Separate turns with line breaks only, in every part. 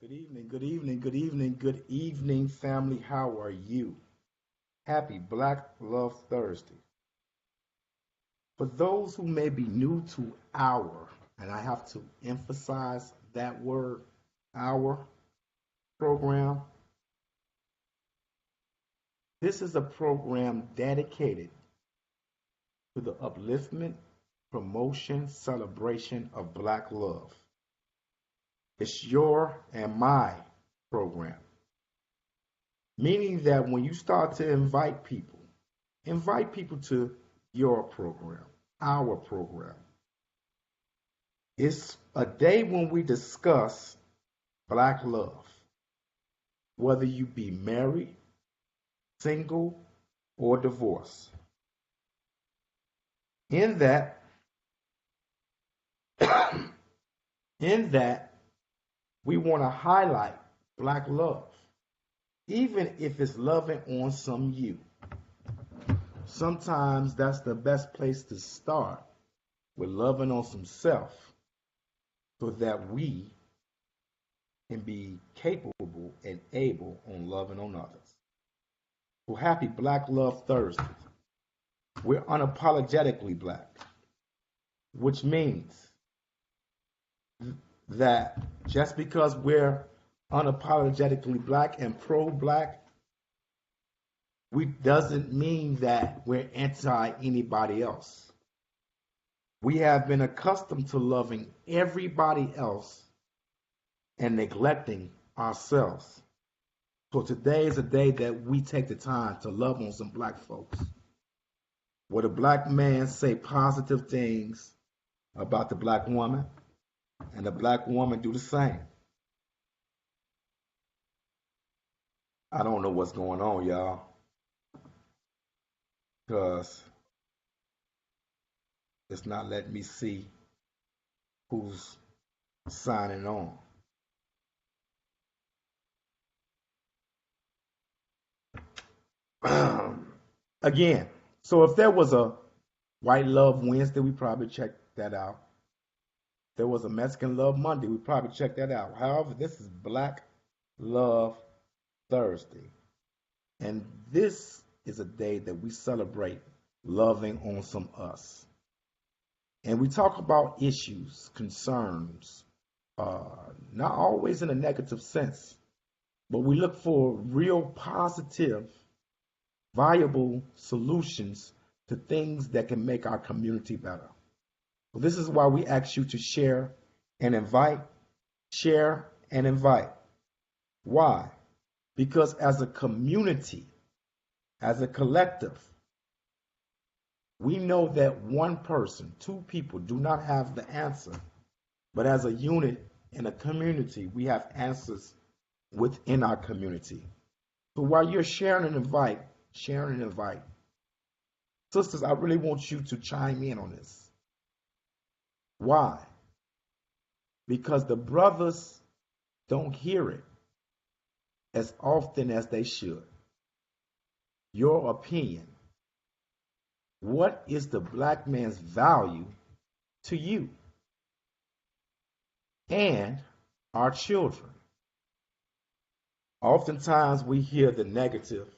Good evening, good evening, good evening, good evening, family. How are you? Happy Black Love Thursday. For those who may be new to our, and I have to emphasize that word, our program, this is a program dedicated to the upliftment, promotion, celebration of Black love. It's your and my program, meaning that when you start to invite people to your program, our program. It's a day when we discuss Black love, whether you be married, single, or divorced. In that, in that, we want to highlight Black love, even if it's loving on some you. Sometimes that's the best place to start with loving on some self so that we can be capable and able on loving on others. Well, happy Black Love Thursday. We're unapologetically black, which means that just because we're unapologetically black and pro-black, we doesn't mean that we're anti anybody else. We have been accustomed to loving everybody else and neglecting ourselves. So today is a day that we take the time to love on some black folks. Where the black man say positive things about the black woman, and the black woman do the same. I don't know what's going on, y'all, because it's not letting me see who's signing on. Again, so if there was a White Love Wednesday, we probably check that out. If there was a Mexican Love Monday, we probably check that out. However, this is Black Love Thursday. And this is a day that we celebrate loving on some us. And we talk about issues, concerns, not always in a negative sense, but we look for real positive, viable solutions to things that can make our community better. So this is why we ask you to share and invite. Why? Because as a community, as a collective, we know that one person, two people do not have the answer, but as a unit in a community, we have answers within our community. So while you're sharing and invite, sisters, I really want you to chime in on this. Why? Because the brothers don't hear it as often as they should. Your opinion. What is the black man's value to you and our children? Oftentimes we hear the negative,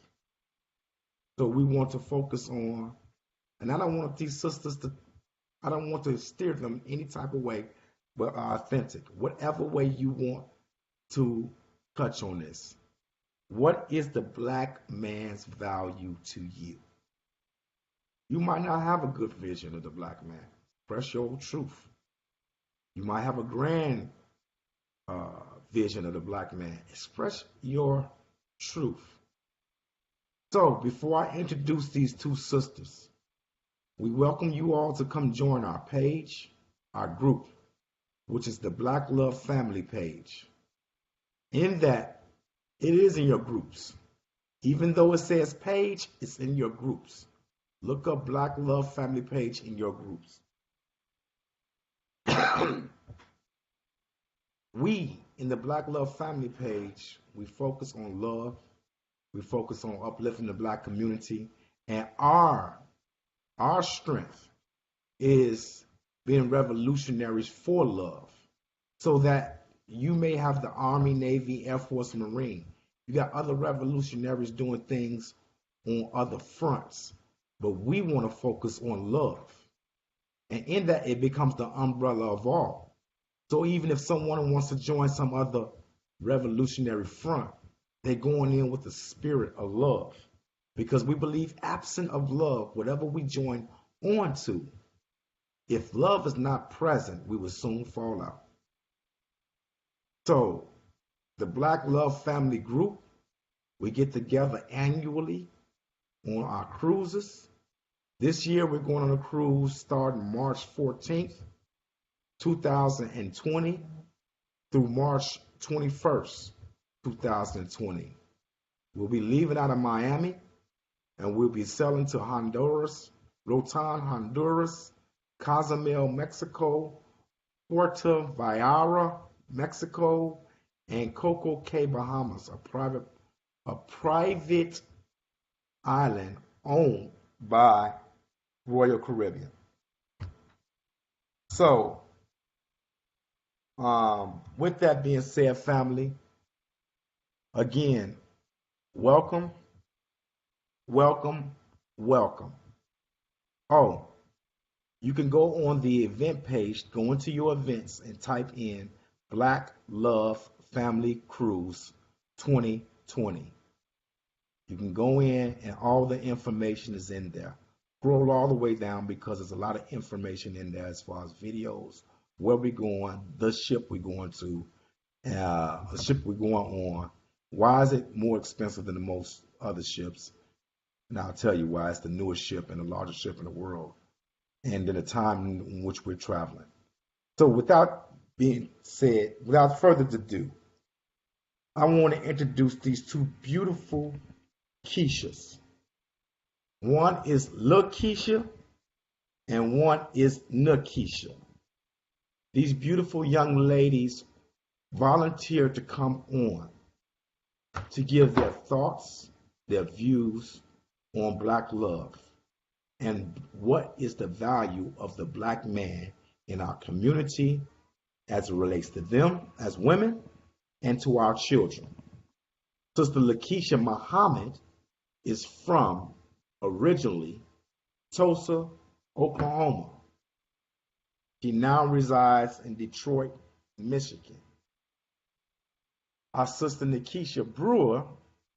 so we want to focus on, and I don't want these sisters to, I don't want to steer them any type of way, but authentic. Whatever way you want to touch on this. What is the black man's value to you? You might not have a good vision of the black man. Express your truth. You might have a grand vision of the black man. Express your truth. So, before I introduce these two sisters, we welcome you all to come join our page, our group, which is the Black Love Family page. In that, it is in your groups. Even though it says page, it's in your groups. Look up Black Love Family page in your groups. We, in the Black Love Family page, we focus on love. We focus on uplifting the black community. And our strength is being revolutionaries for love. So that you may have the Army, Navy, Air Force, Marine. You got other revolutionaries doing things on other fronts, but we want to focus on love. And in that, it becomes the umbrella of all. So even if someone wants to join some other revolutionary front, they're going in with the spirit of love. Because we believe, absent of love, whatever we join on to, if love is not present, we will soon fall out. So, the Black Love Family Group, we get together annually on our cruises. This year, we're going on a cruise starting March 14th, 2020 through March 21st, 2020. We'll be leaving out of Miami and we'll be sailing to Honduras, Rotan, Honduras, Cozumel, Mexico, Puerto Vallarta, Mexico, and Coco Cay, Bahamas, a private island owned by Royal Caribbean. So, with that being said, family, again, welcome, welcome, welcome. Oh, you can go on the event page, go into your events, and type in Black Love Family Cruise 2020. You can go in, and all the information is in there. Scroll all the way down because there's a lot of information in there as far as videos, where we're going, the ship we're going to, the ship we're going on. Why is it more expensive than the most other ships? And I'll tell you why. It's the newest ship and the largest ship in the world, and then the time in which we're traveling. So without being said, without further ado, I want to introduce these two beautiful Keishas. One is LaKeisha and one is Nakisha. These beautiful young ladies volunteered to come on to give their thoughts, their views on Black love and what is the value of the Black man in our community as it relates to them as women and to our children. Sister LaKeisha Muhammad is from originally Tulsa, Oklahoma. She now resides in Detroit, Michigan. Our sister Nakisha Brewer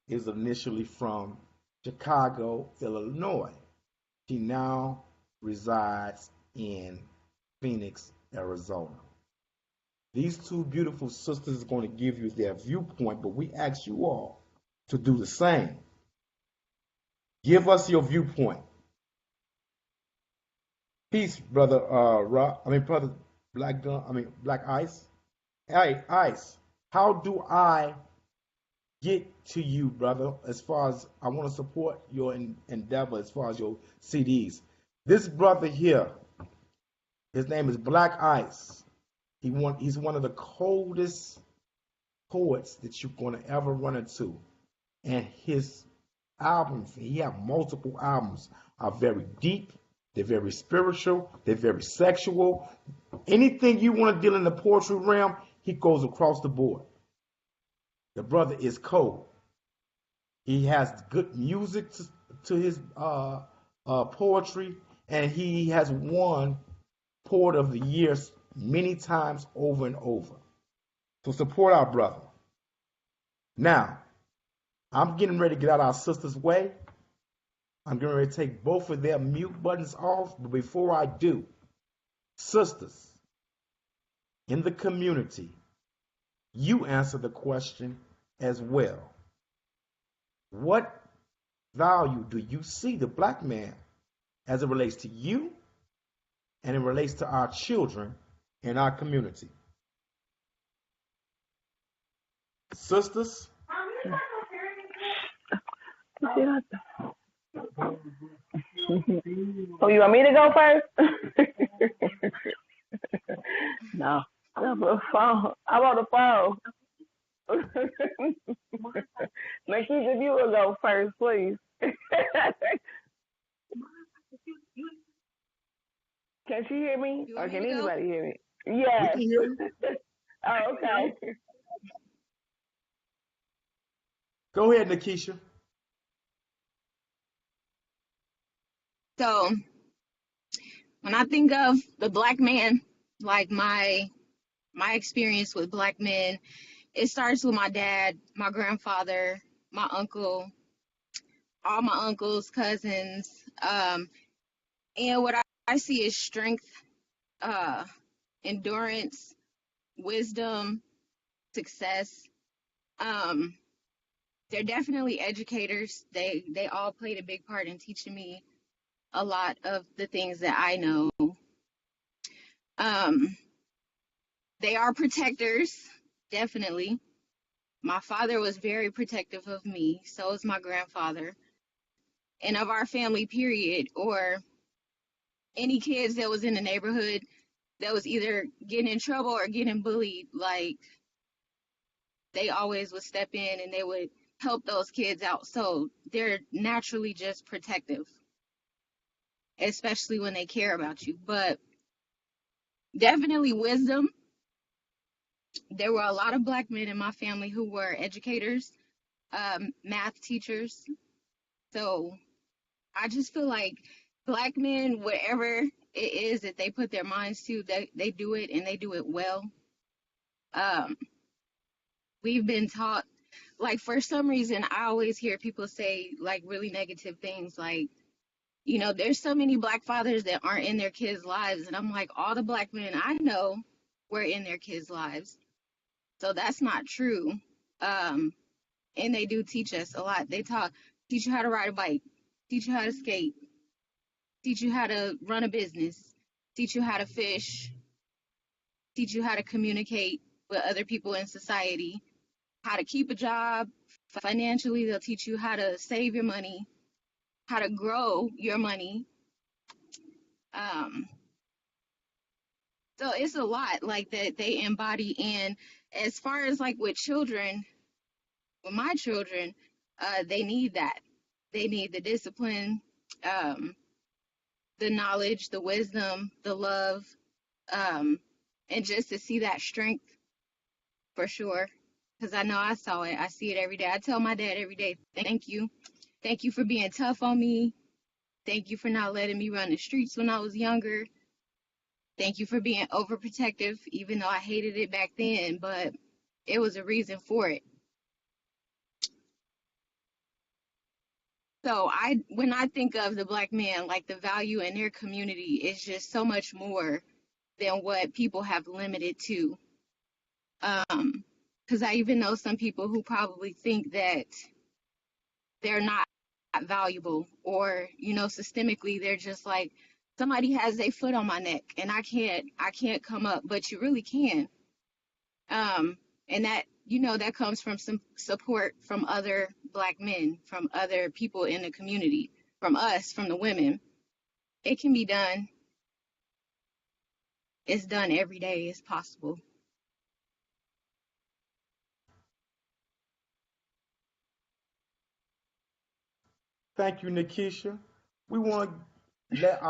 is initially from Chicago, Illinois. She now resides in Phoenix, Arizona. These two beautiful sisters are going to give you their viewpoint, but we ask you all to do the same. Give us your viewpoint. Peace, brother. Brother Black Gun. Black Ice. Hey, Ice. How do I get to you, brother? As far as I want to support your endeavor, as far as your CDs. This brother here, his name is Black Ice. He's one of the coldest poets that you're going to ever run into, and his albums, he have multiple albums, are very deep, they're very spiritual, they're very sexual. Anything you want to deal in the poetry realm, he goes across the board. The brother is cold. He has good music to his poetry, and he has won Poet of the Year many times over and over. So support our brother. Now, I'm getting ready to get out of our sister's way. I'm getting ready to take both of their mute buttons off. But before I do, sisters in the community, you answer the question as well. What value do you see the Black man as it relates to you and it relates to our children in our community? Sisters?
Oh, you want me to go first? No. I'm on the phone. Nakisha, if you will go first, please. Can she hear me? Or can anybody hear me?
We
Yes.
can hear you.
Oh, okay.
Go ahead, Nikisha.
So when I think of the black man, like my experience with black men, it starts with my dad, my grandfather, my uncle, all my uncles, cousins, and what I see is strength, uh, endurance, wisdom, success. Um, they're definitely educators. They all played a big part in teaching me a lot of the things that I know. Um, they are protectors, definitely. My father was very protective of me, so was my grandfather, and of our family, period, or any kids that was in the neighborhood that was either getting in trouble or getting bullied. Like, they always would step in and they would help those kids out. So they're naturally just protective, especially when they care about you. But definitely wisdom. There were a lot of black men in my family who were educators, math teachers. So I just feel like black men, whatever it is that they put their minds to, they do it and they do it well. Um, we've been taught, like, for some reason, I always hear people say like really negative things, like, there's so many black fathers that aren't in their kids' lives. And I'm like, all the black men I know were in their kids' lives. So that's not true. Um, and they do teach us a lot. Teach you how to ride a bike, teach you how to skate, teach you how to run a business, teach you how to fish, teach you how to communicate with other people in society, how to keep a job financially. They'll teach you how to save your money, how to grow your money. Um, so it's a lot like that they embody. And as far as like with children, with my children, they need that. They need the discipline, um, the knowledge, the wisdom, the love, um, and just to see that strength for sure. Because I know I saw it. I see it every day. I tell my dad every day, thank you. Thank you for being tough on me. Thank you for not letting me run the streets when I was younger. Thank you for being overprotective, even though I hated it back then, but it was a reason for it. So when I think of the black man, like the value in their community is just so much more than what people have limited to. Because I even know some people who probably think that they're not valuable, or systemically they're just like, somebody has their foot on my neck and I can't come up, but you really can. And that comes from some support from other black men, from other people in the community, from us, from the women. It can be done. It's done every day. It's possible.
Thank you, Nikisha. We want to let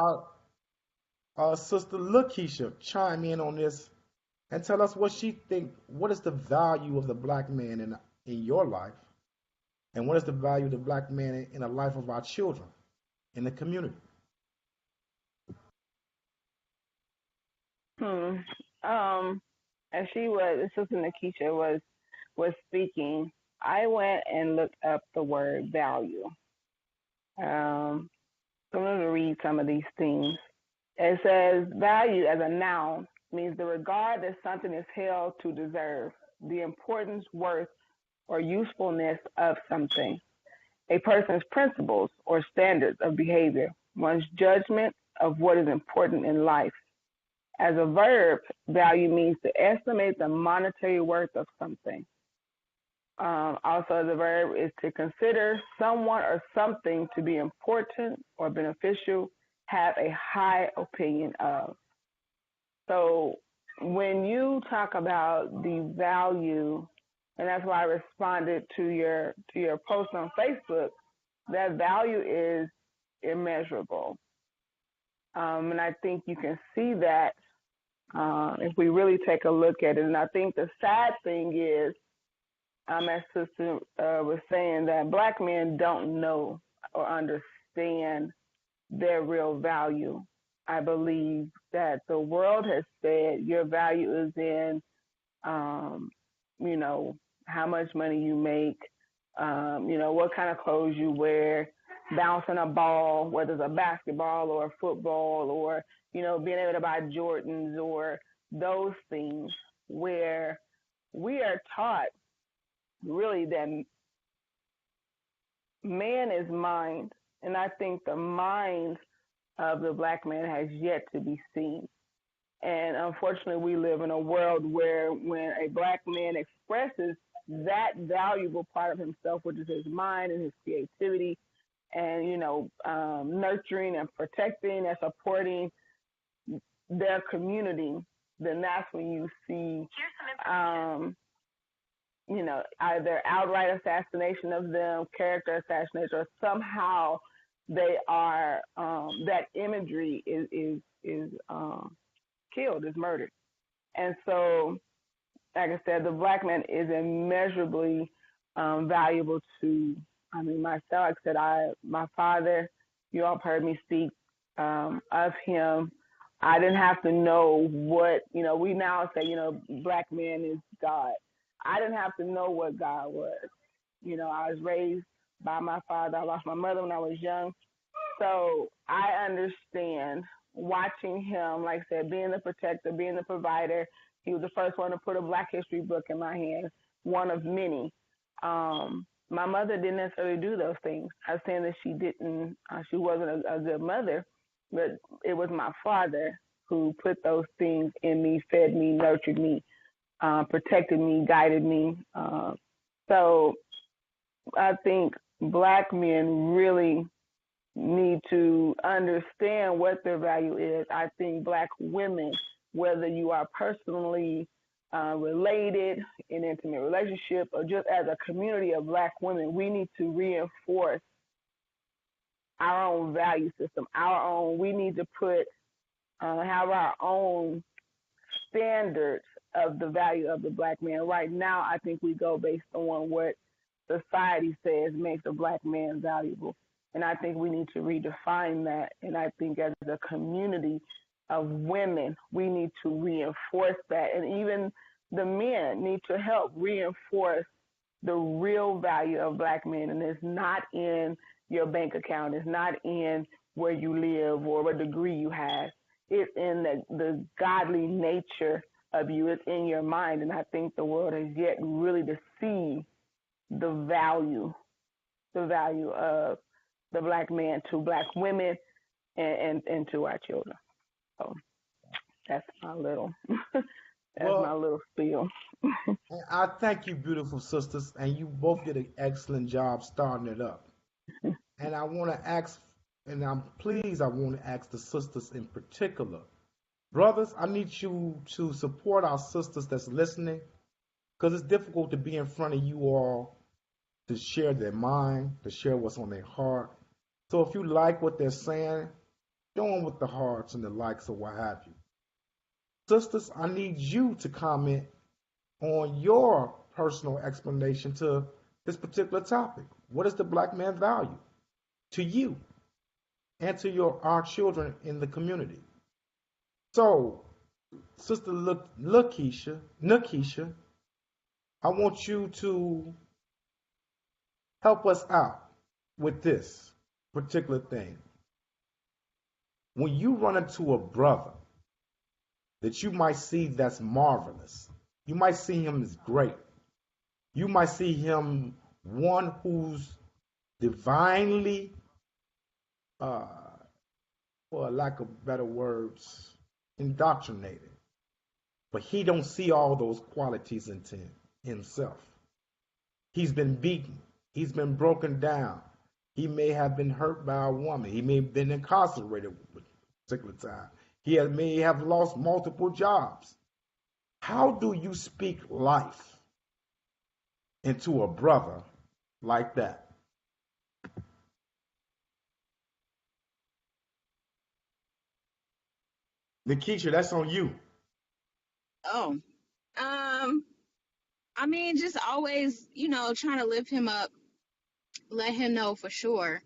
our sister Lakeisha chime in on this and tell us what she think. What is the value of the black man in your life, and what is the value of the black man in the life of our children in the community?
Hmm. Um, as Sister Nikisha was speaking, I went and looked up the word value. So I'm going to read some of these things. It says value as a noun means the regard that something is held to deserve, the importance, worth, or usefulness of something, a person's principles or standards of behavior, one's judgment of what is important in life. As a verb, value means to estimate the monetary worth of something. Also, the verb is to consider someone or something to be important or beneficial, have a high opinion of. So when you talk about the value, and that's why I responded to your post on Facebook, that value is immeasurable. And I think you can see that if we really take a look at it. And I think the sad thing is, as Sister was saying, that black men don't know or understand their real value. I believe that the world has said your value is in, you know, how much money you make, you know, what kind of clothes you wear, bouncing a ball, whether it's a basketball or a football, or, you know, being able to buy Jordans or those things, where we are taught really that man is mind. And I think the mind of the black man has yet to be seen. And unfortunately, we live in a world where when a black man expresses that valuable part of himself, which is his mind and his creativity, and, you know, nurturing and protecting and supporting their community, then that's when you see, you know, either outright assassination of them, character assassination, or somehow they are, that imagery is killed, is murdered. And so, like I said, the black man is immeasurably valuable to, I mean, myself. Like I said, my father, you all have heard me speak of him. I didn't have to know what, you know, we now say, you know, black man is God. I didn't have to know what God was. You know, I was raised by my father. I lost my mother when I was young. So I understand watching him, like I said, being the protector, being the provider. He was the first one to put a Black History book in my hand, one of many. My mother didn't necessarily do those things. I'm saying that she didn't, she wasn't a good mother, but it was my father who put those things in me, fed me, nurtured me, protected me, guided me. So I think black men really need to understand what their value is. I think black women, whether you are personally related in intimate relationship or just as a community of black women, we need to reinforce our own value system, we need to have our own standards of the value of the black man. Right now, I think we go based on what society says makes a black man valuable. And I think we need to redefine that. And I think as a community of women, we need to reinforce that. And even the men need to help reinforce the real value of black men. And it's not in your bank account. It's not in where you live or what degree you have. It's in the godly nature of you. It's in your mind. And I think the world has yet really to see the value of the black man to black women and to our children. So that's my little my little spiel.
I thank you, beautiful sisters, and you both did an excellent job starting it up. And I want to ask, and I want to ask the sisters in particular, brothers, I need you to support our sisters that's listening, because it's difficult to be in front of you all to share their mind, to share what's on their heart. So if you like what they're saying, show them with the hearts and the likes or what have you. Sisters, I need you to comment on your personal explanation to this particular topic. What is the black man value to you and to our children in the community? So, Sister Nakisha, I want you to help us out with this particular thing. When you run into a brother that you might see that's marvelous, you might see him as great, you might see him one who's divinely, for lack of better words, indoctrinated, but he don't see all those qualities in himself. He's been beaten. He's been broken down. He may have been hurt by a woman. He may have been incarcerated at a particular time. He may have lost multiple jobs. How do you speak life into a brother like that? Nakisha, that's on you.
Oh, um, I mean, just always, trying to lift him up, let him know for sure,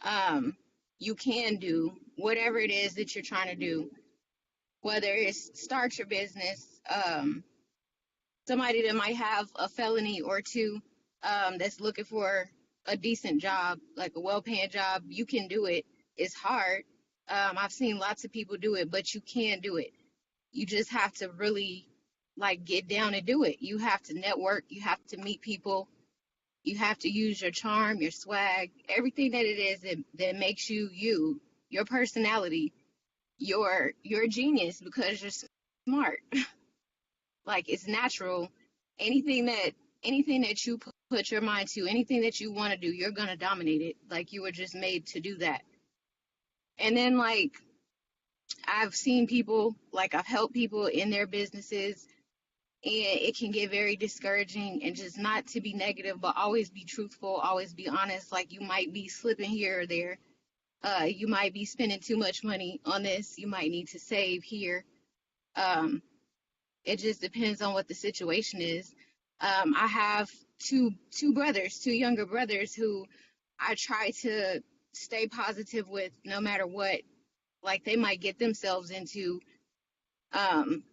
um, you can do whatever it is that you're trying to do, whether it's start your business, somebody that might have a felony or two, that's looking for a decent job, like a well-paying job, you can do it. It's hard. I've seen lots of people do it, but you can do it. You just have to really like get down and do it. You have to network, you have to meet people, you have to use your charm, your swag, everything that it is that makes you you, your personality, your genius because you're smart. Like it's natural. Anything that anything that you put your mind to, anything that you want to do, you're gonna dominate it. Like you were just made to do that. And then like I've seen people, like I've helped people in their businesses, and it can get very discouraging, and just not to be negative but always be truthful, always be honest. Like you might be slipping here or there, you might be spending too much money on this, you might need to save here. um it just depends on what the situation is. I have two brothers, two younger brothers, who I try to stay positive with no matter what, like they might get themselves into. um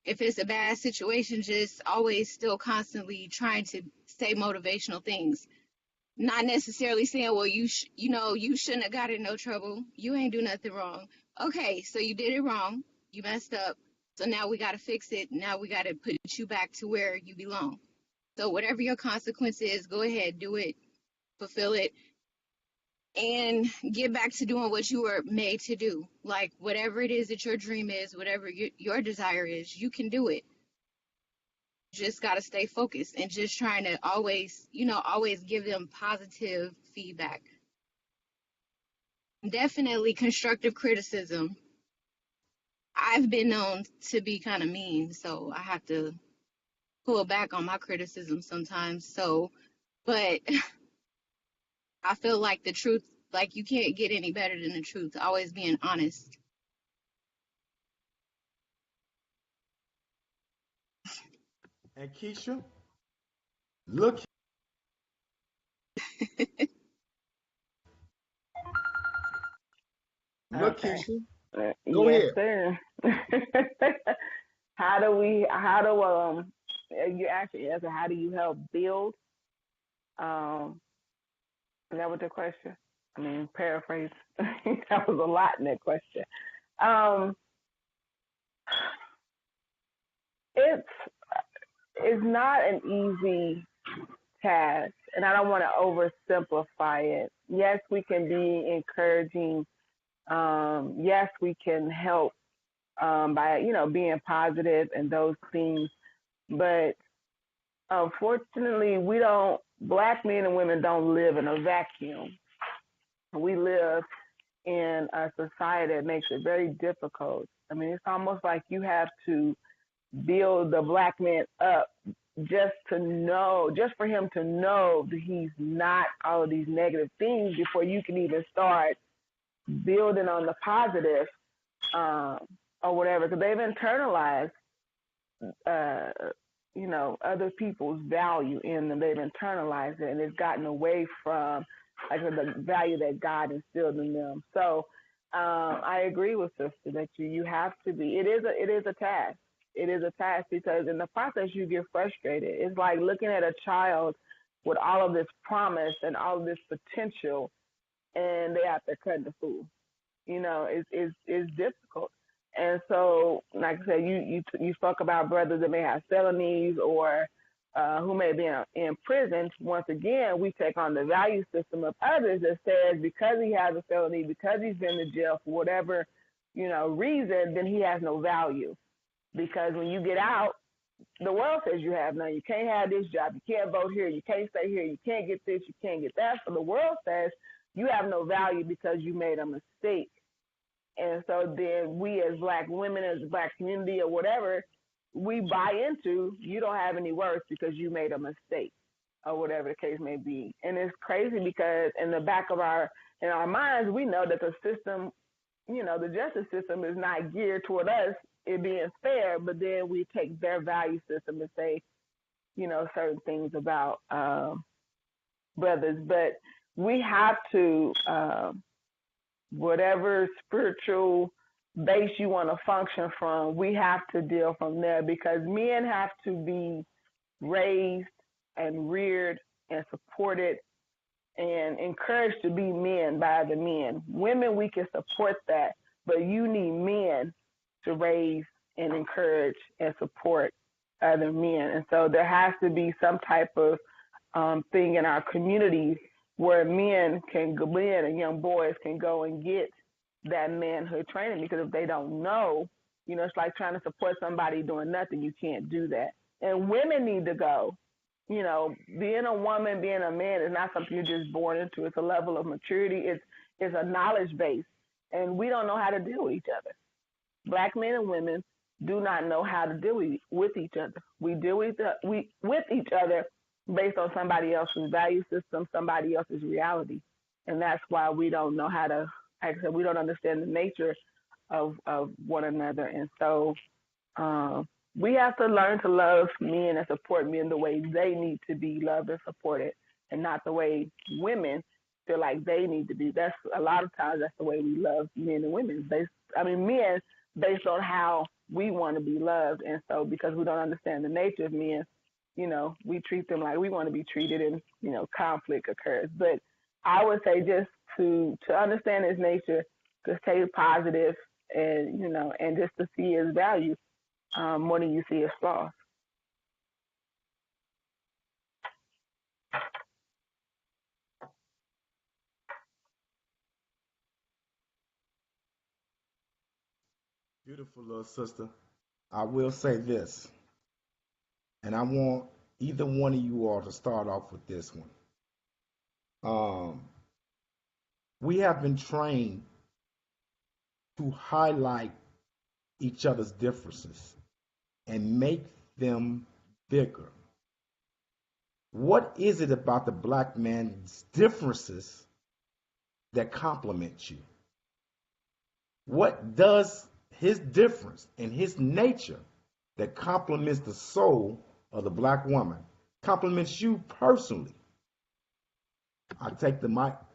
if it's a bad situation, just always still constantly trying to say motivational things. Not necessarily saying, well, you shouldn't have got in no trouble. You ain't do nothing wrong. Okay, so you did it wrong. You messed up. So now we got to fix it. Now we got to put you back to where you belong. So whatever your consequence is, go ahead, do it, fulfill it, and get back to doing what you were made to do. Like whatever it is that your dream is, whatever your desire is, you can do it. Just got to stay focused and just trying to always give them positive feedback. Definitely constructive criticism. I've been known to be kind of mean, so I have to pull back on my criticism sometimes. So, but I feel like the truth, like you can't get any better than the truth, always being honest.
And Keisha, look, look,
Okay.
Keisha, go
Yes,
ahead.
sir. How do you actually answer, how do you help build? Um, is that what the question? I mean, paraphrase. That was a lot in that question. Um, it's it's not an easy task, and I don't want to oversimplify it. Yes, we can be encouraging. Yes, we can help by being positive and those things, but unfortunately, we don't. Black men and women don't live in a vacuum. We live in a society that makes it very difficult. I mean, it's almost like you have to build the black man up just for him to know that he's not all of these negative things before you can even start building on the positive, um, or whatever. Because they've internalized, uh, other people's value in them. They've internalized it, and it's gotten away from like the value that God instilled in them. So I agree with sister that you have to be. It is a task. It is a task because in the process you get frustrated. It's like looking at a child with all of this promise and all of this potential, and they have to cut the fool. It's difficult. And so, like I said, you spoke about brothers that may have felonies or who may be in prison. Once again, we take on the value system of others that says because he has a felony, because he's been to jail for whatever reason, then he has no value. Because when you get out, the world says you have none. You can't have this job. You can't vote here. You can't stay here. You can't get this. You can't get that. So the world says you have no value because you made a mistake. And so then we as black women, as a black community or whatever, we buy into you don't have any worth because you made a mistake or whatever the case may be. And it's crazy because in the back of our minds, we know that the system, the justice system is not geared toward us. it being fair, but then we take their value system and say, certain things about brothers. But we have to, whatever spiritual base you want to function from, we have to deal from there, because men have to be raised and reared and supported and encouraged to be men by the men. Women, we can support that, but you need men to raise and encourage and support other men. And so there has to be some type of thing in our communities where men and young boys can go and get that manhood training, because if they don't know, it's like trying to support somebody doing nothing. You can't do that. And women need to go. Being a woman, being a man is not something you're just born into. It's a level of maturity. It's a knowledge base. And we don't know how to deal with each other. Black men and women do not know how to deal with each other. We deal with each other based on somebody else's value system, somebody else's reality. And that's why we don't know how to, like I said, we don't understand the nature of one another. And so we have to learn to love men and support men the way they need to be loved and supported, and not the way women feel like they need to be. That's a lot of times that's the way we love men and women. Men based on how we want to be loved. And so because we don't understand the nature of men, we treat them like we want to be treated, and, conflict occurs. But I would say just to understand his nature, to stay positive and, and just to see his value more than you see his flaws.
Beautiful little sister. I will say this, and I want either one of you all to start off with this one. We have been trained to highlight each other's differences and make them bigger. What is it about the black man's differences that compliments you? What does his difference and his nature that complements the soul of the black woman, complements you personally? I take the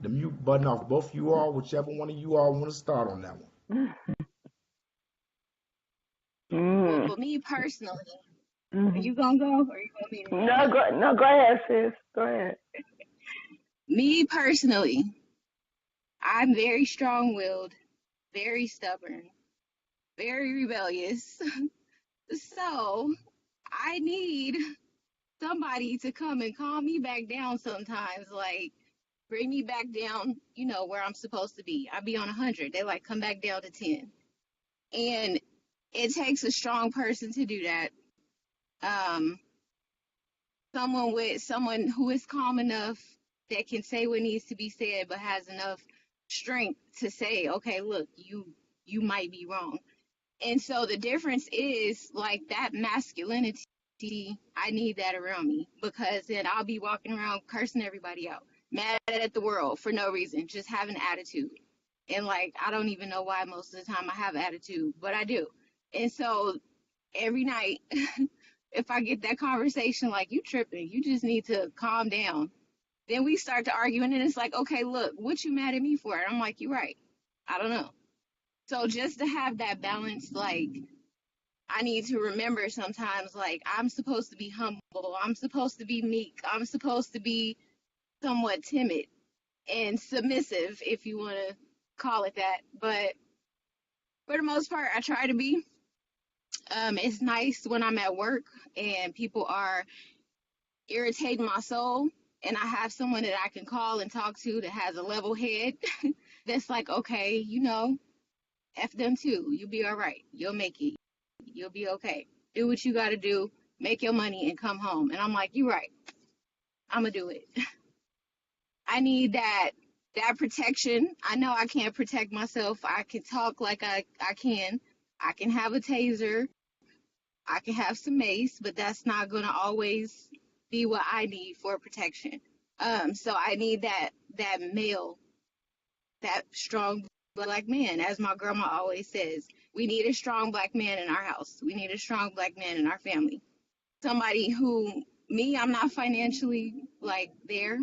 mute button off both of you all, whichever one of you all want to start on that one.
Well, for me personally, are you gonna go, or you want me to go?
No, go ahead, sis. Go ahead.
Me personally, I'm very strong-willed, very stubborn, very rebellious. So I need somebody to come and calm me back down sometimes, like bring me back down, where I'm supposed to be. I be on 100. They like come back down to 10. And it takes a strong person to do that. Someone who is calm enough that can say what needs to be said, but has enough strength to say, okay, look, you might be wrong. And so the difference is like that masculinity. I need that around me, because then I'll be walking around cursing everybody out, mad at the world for no reason, just having attitude. And like, I don't even know why most of the time I have attitude, but I do. And so every night, if I get that conversation like, you tripping, you just need to calm down, then we start to argue, and then it's like, okay, look, what you mad at me for? And I'm like, you're right. I don't know. So just to have that balance, like, I need to remember sometimes, like, I'm supposed to be humble. I'm supposed to be meek. I'm supposed to be somewhat timid and submissive, if you want to call it that. But for the most part, I try to be. It's nice when I'm at work and people are irritating my soul, and I have someone that I can call and talk to that has a level head that's like, okay, F them too. You'll be all right. You'll make it. You'll be okay. Do what you got to do. Make your money and come home. And I'm like, you're right. I'm going to do it. I need that protection. I know I can't protect myself. I can talk like I can. I can have a taser. I can have some mace, but that's not going to always be what I need for protection. So I need that male, that strong black man, as my grandma always says. We need a strong black man in our house. We need a strong black man in our family. Somebody who, me, I'm not financially like there.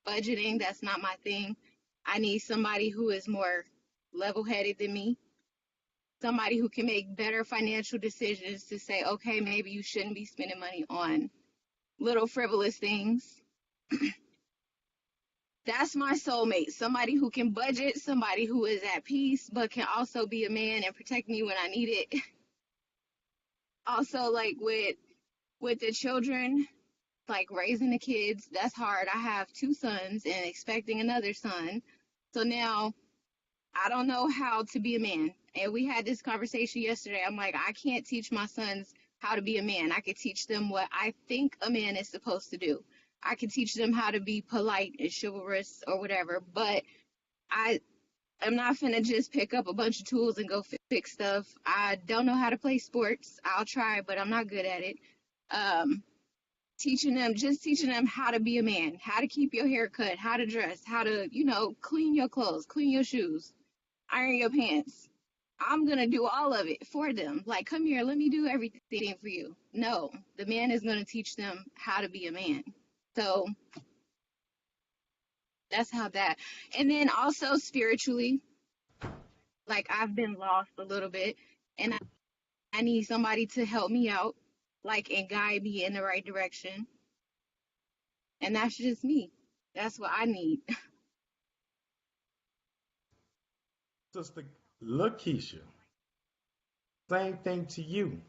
Budgeting, that's not my thing. I need somebody who is more level headed than me. Somebody who can make better financial decisions to say, okay, maybe you shouldn't be spending money on little frivolous things. That's my soulmate. Somebody who can budget, somebody who is at peace, but can also be a man and protect me when I need it. Also, like with the children, like raising the kids, that's hard. I have 2 sons and expecting another son. So now I don't know how to be a man. And we had this conversation yesterday. I'm like, I can't teach my sons how to be a man. I could teach them what I think a man is supposed to do. I could teach them how to be polite and chivalrous or whatever, but I am not finna just pick up a bunch of tools and go fix stuff. I don't know how to play sports. I'll try, but I'm not good at it. Um, teaching them how to be a man, how to keep your hair cut, how to dress, how to, clean your clothes, clean your shoes, iron your pants. I'm gonna do all of it for them. Like, come here, let me do everything for you. No, the man is gonna teach them how to be a man. So that's how that. And then also spiritually, like I've been lost a little bit, and I need somebody to help me out, like, and guide me in the right direction. And that's just me. That's what I need.
Sister Lakeisha, same thing to you.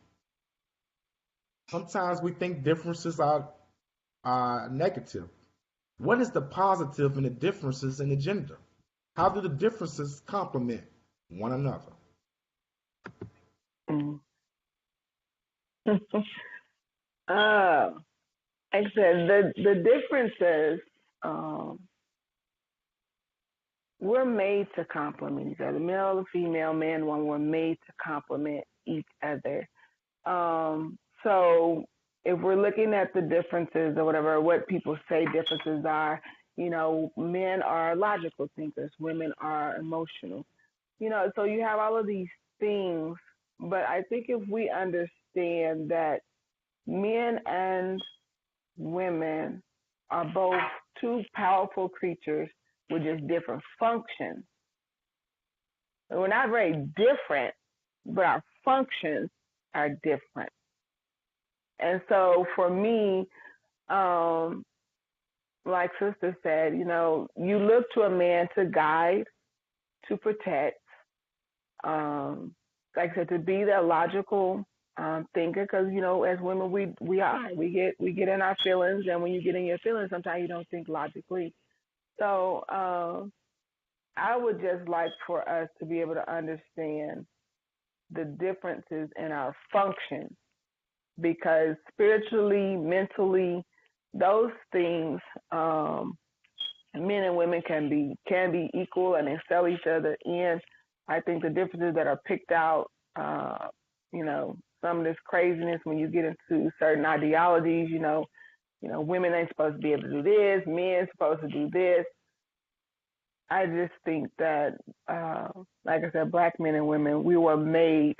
Sometimes we think differences are negative. What is the positive in the differences in the gender? How do the differences complement one another?
Mm. Like I said, the differences, um, we're made to complement each other. Male or female, man, woman, we're made to complement each other. So if we're looking at the differences or whatever, what people say differences are, men are logical thinkers, women are emotional. So you have all of these things, but I think if we understand that men and women are both two powerful creatures with just different functions. We're not very different, but our functions are different. And so for me, like Sister said, you look to a man to guide, to protect, like I said, to be that logical thinker, because as women we get in our feelings, and when you get in your feelings, sometimes you don't think logically. So I would just like for us to be able to understand the differences in our functions, because spiritually, mentally, those things, men and women can be equal and excel each other in. I think the differences that are picked out, some of this craziness when you get into certain ideologies, women ain't supposed to be able to do this, men supposed to do this. I just think that, like I said, black men and women, we were made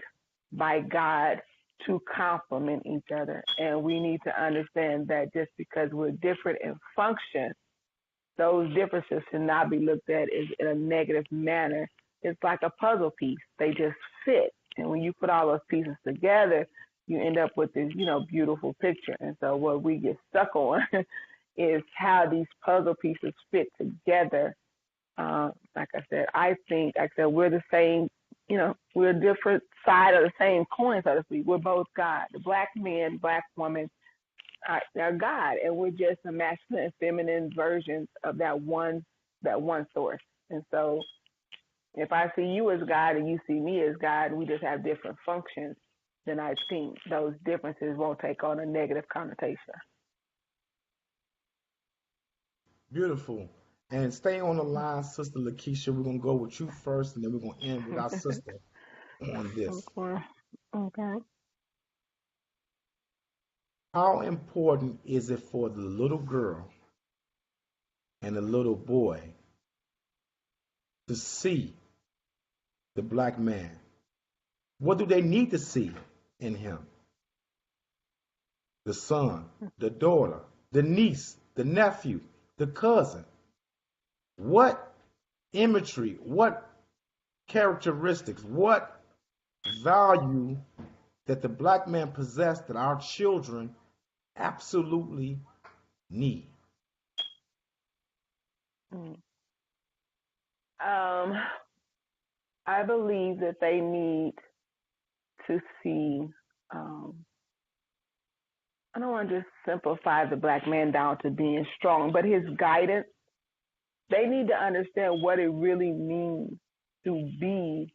by God to complement each other. And we need to understand that just because we're different in function, those differences should not be looked at as in a negative manner. It's like a puzzle piece. They just fit. And when you put all those pieces together, you end up with this, beautiful picture. And so what we get stuck on is how these puzzle pieces fit together. Like I said, we're the same, we're a different side of the same coin, so to speak. We're both God. The black man, black woman are God, and we're just a masculine and feminine versions of that one source. And so if I see you as God and you see me as God, and we just have different functions, then I think those differences won't take on a negative connotation.
Beautiful. And stay on the line, Sister Lakeisha. We're going to go with you first, and then we're going to end with our sister on this.
Okay.
How important is it for the little girl and the little boy to see the black man What do they need to see in him? The son, the daughter, the niece, the nephew, the cousin. What imagery, what characteristics, what value that the black man possessed that our children absolutely need?
Mm. I believe that they need to see. I don't want to just simplify the black man down to being strong, but his guidance. They need to understand what it really means to be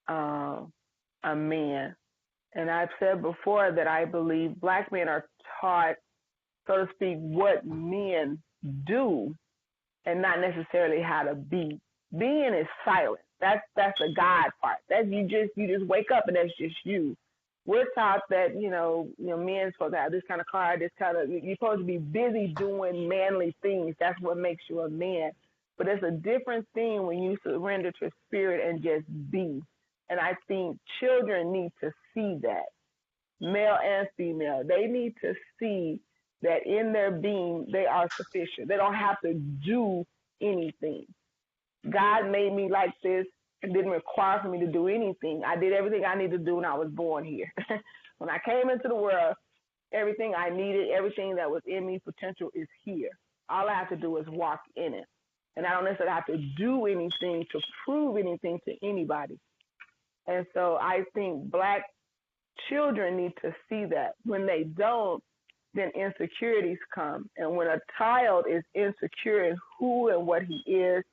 a man. And I've said before that I believe black men are taught, so to speak, what men do and not necessarily how to be. Being is silent. That's the God part. That's you just wake up and that's just you. We're taught that men supposed to have this kind of car, this kind of. You're supposed to be busy doing manly things. That's what makes you a man. But it's a different thing when you surrender to spirit and just be. And I think children need to see that, male and female. They need to see that in their being they are sufficient. They don't have to do anything. God made me like this and didn't require for me to do anything. I did everything I needed to do when I was born here. When I came into the world, everything I needed, everything that was in me, potential is here. All I have to do is walk in it. And I don't necessarily have to do anything to prove anything to anybody. And so I think black children need to see that. When they don't, then insecurities come. And when a child is insecure in who and what he is,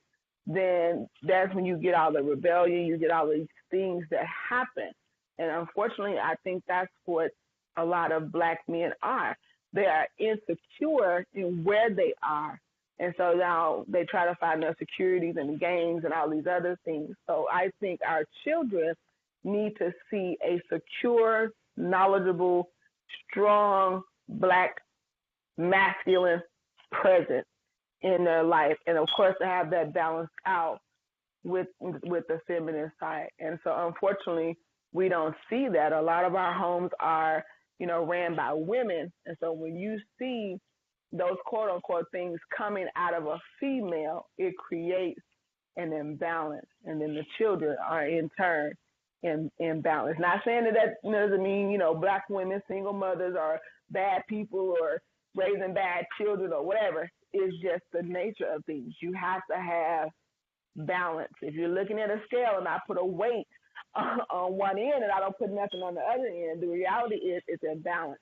then that's when you get all the rebellion, you get all these things that happen. And unfortunately, I think that's what a lot of black men are. They are insecure in where they are. And so now they try to find their securities in the games and all these other things. So I think our children need to see a secure, knowledgeable, strong, black, masculine presence in their life, and of course to have that balanced out with the feminine side. And so unfortunately we don't see that. A lot of our homes are ran by women, and so when you see those quote unquote things coming out of a female, it creates an imbalance, and then the children are in turn imbalance. Not saying that doesn't mean black women, single mothers are bad people or raising bad children or whatever. It's just the nature of things. You have to have balance. If you're looking at a scale and I put a weight on one end and I don't put nothing on the other end, the reality is it's imbalance.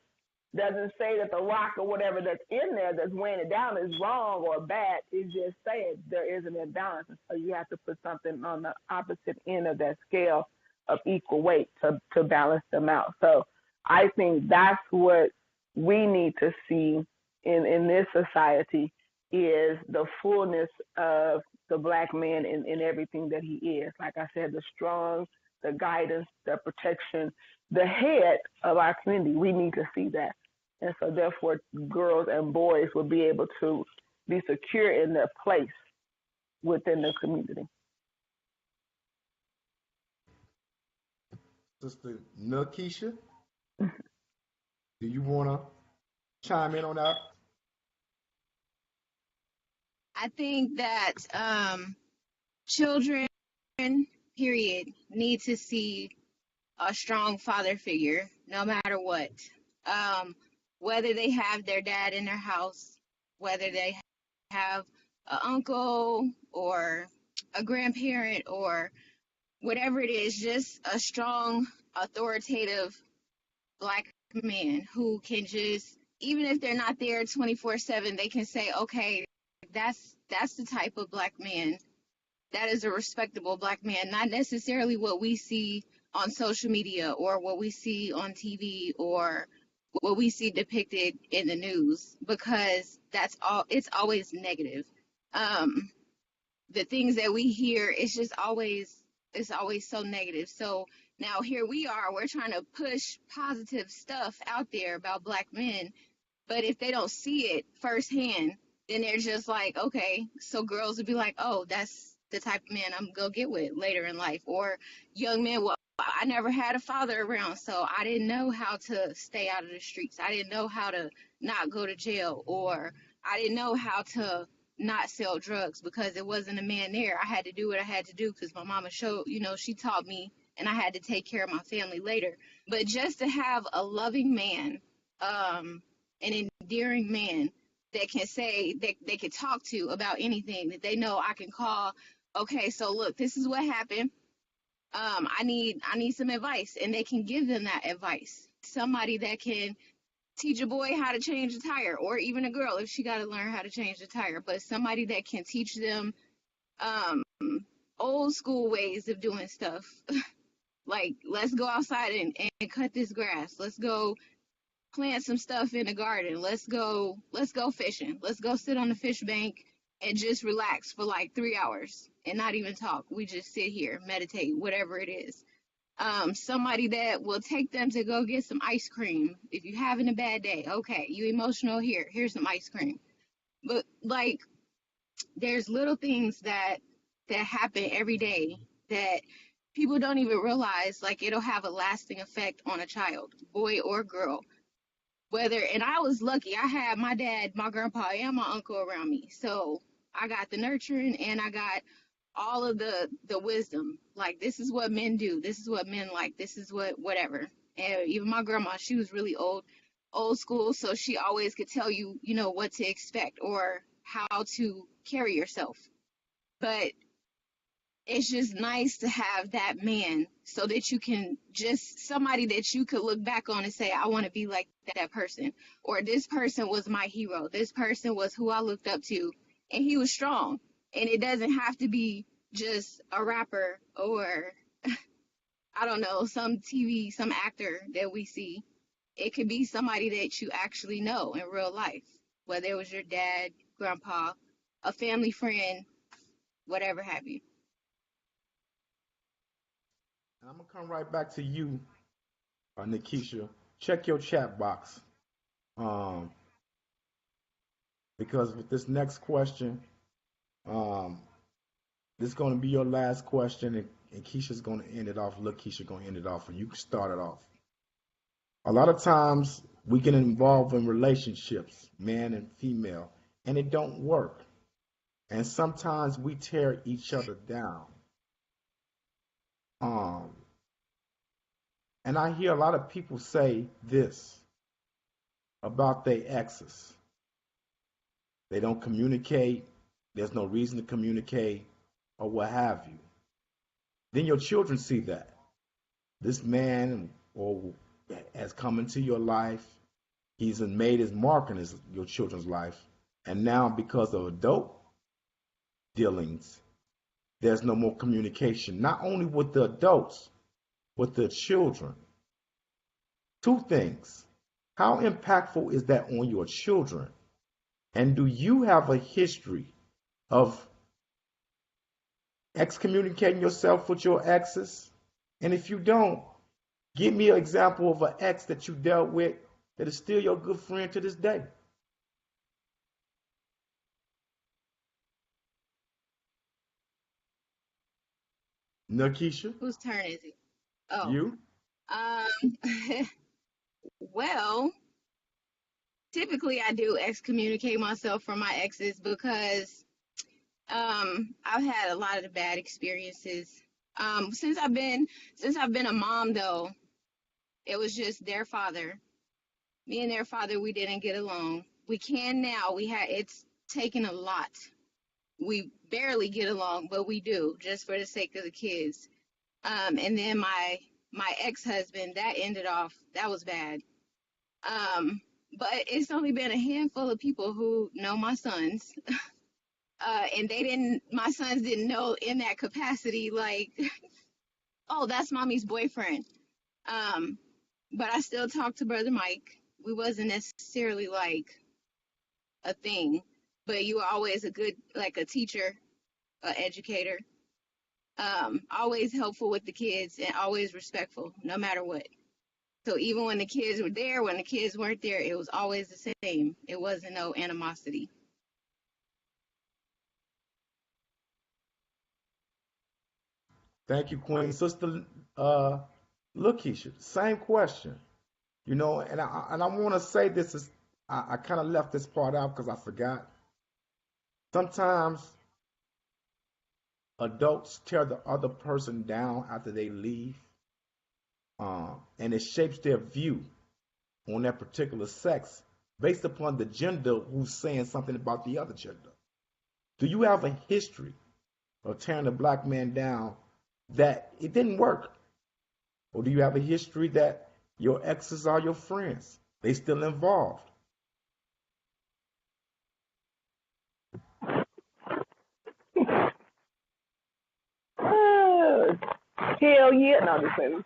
Doesn't say that the rock or whatever that's in there that's weighing it down is wrong or bad. It's just saying there is an imbalance. And so you have to put something on the opposite end of that scale of equal weight to balance them out. So I think that's what we need to see in this society is the fullness of the black man in everything that he is. Like I said, the strong, the guidance, the protection, the head of our community. We need to see that. And so therefore girls and boys will be able to be secure in their place within the community.
Sister Nakisha, do you want to chime in on that?
I think that children, period, need to see a strong father figure, no matter what. Whether they have their dad in their house, whether they have an uncle or a grandparent or whatever it is, just a strong, authoritative black man who can just, even if they're not there 24/7, they can say, okay, that's the type of black man. That is a respectable black man, not necessarily what we see on social media or what we see on TV or what we see depicted in the news, because it's always negative. The things that we hear, it's always so negative. So now here we are, we're trying to push positive stuff out there about black men, but if they don't see it firsthand, then they're just like, okay, so girls would be like, oh, that's the type of man I'm gonna get with later in life. Or young men, well, I never had a father around, so I didn't know how to stay out of the streets. I didn't know how to not go to jail, or I didn't know how to not sell drugs because there wasn't a man there. I had to do what I had to do because my mama showed, she taught me, and I had to take care of my family later. But just to have a loving man, an endearing man that can say, that they can talk to about anything, that they know I can call. Okay, so look, this is what happened. I need some advice, and they can give them that advice. Somebody that can teach a boy how to change a tire, or even a girl if she got to learn how to change the tire. But somebody that can teach them um, old school ways of doing stuff. Like, let's go outside and cut this grass. Let's go plant some stuff in the garden. Let's go fishing. Let's go sit on the fish bank and just relax for like 3 hours and not even talk. We just sit here, meditate, whatever it is. Somebody that will take them to go get some ice cream. If you're having a bad day, okay, you emotional, here's some ice cream. But like, there's little things that happen every day that people don't even realize, like, it'll have a lasting effect on a child, boy or girl. And I was lucky. I had my dad, my grandpa, and my uncle around me. So I got the nurturing, and I got all of the wisdom. Like, this is what men do. This is what men like. This is whatever. And even my grandma, she was really old school. So she always could tell you, what to expect or how to carry yourself. But it's just nice to have that man so that you can, just somebody that you could look back on and say, I want to be like that person. Or this person was my hero. This person was who I looked up to, and he was strong. And it doesn't have to be just a rapper or, I don't know, some actor that we see. It could be somebody that you actually know in real life, whether it was your dad, grandpa, a family friend, whatever have you.
And I'm gonna come right back to you, Nikisha. Check your chat box, um, because with this next question, um, this is gonna be your last question, and Keisha's gonna end it off. Look, Keisha gonna end it off, and you can start it off. A lot of times we get involved in relationships, man and female, and it don't work. And sometimes we tear each other down. Um, and I hear a lot of people say this about their exes. They don't communicate. There's no reason to communicate, or what have you. Then your children see that this man or has come into your life. He's made his mark in your children's life, and now because of adult dealings, there's no more communication. Not only with the adults, with the children. Two things. How impactful is that on your children? And do you have a history of excommunicating yourself with your exes? And if you don't, give me an example of an ex that you dealt with that is still your good friend to this day. Nakisha,
Whose turn is it? Oh,
you?
um, well, typically I do excommunicate myself from my exes because I've had a lot of the bad experiences. Since I've been a mom though, it was just their father. Me and their father, we didn't get along. We can now. It's taken a lot. We barely get along, but we do, just for the sake of the kids. And then my ex-husband, that ended off, that was bad. But it's only been a handful of people who know my sons. And my sons didn't know in that capacity, like, oh, that's mommy's boyfriend. Um, but I still talk to Brother Mike. We wasn't necessarily like a thing, but you were always a good, like, a teacher, a educator, always helpful with the kids and always respectful, no matter what. So even when the kids were there, when the kids weren't there, it was always the same. It wasn't no animosity.
Thank you, Queen. Sister uh, Lakeisha, same question. You know, and I want to say this is I kind of left this part out because I forgot. Sometimes adults tear the other person down after they leave, and it shapes their view on that particular sex based upon the gender who's saying something about the other gender. Do you have a history of tearing a black man down that it didn't work? Or do you have a history that your exes are your friends? They still involved?
Hell yeah. No, just saying.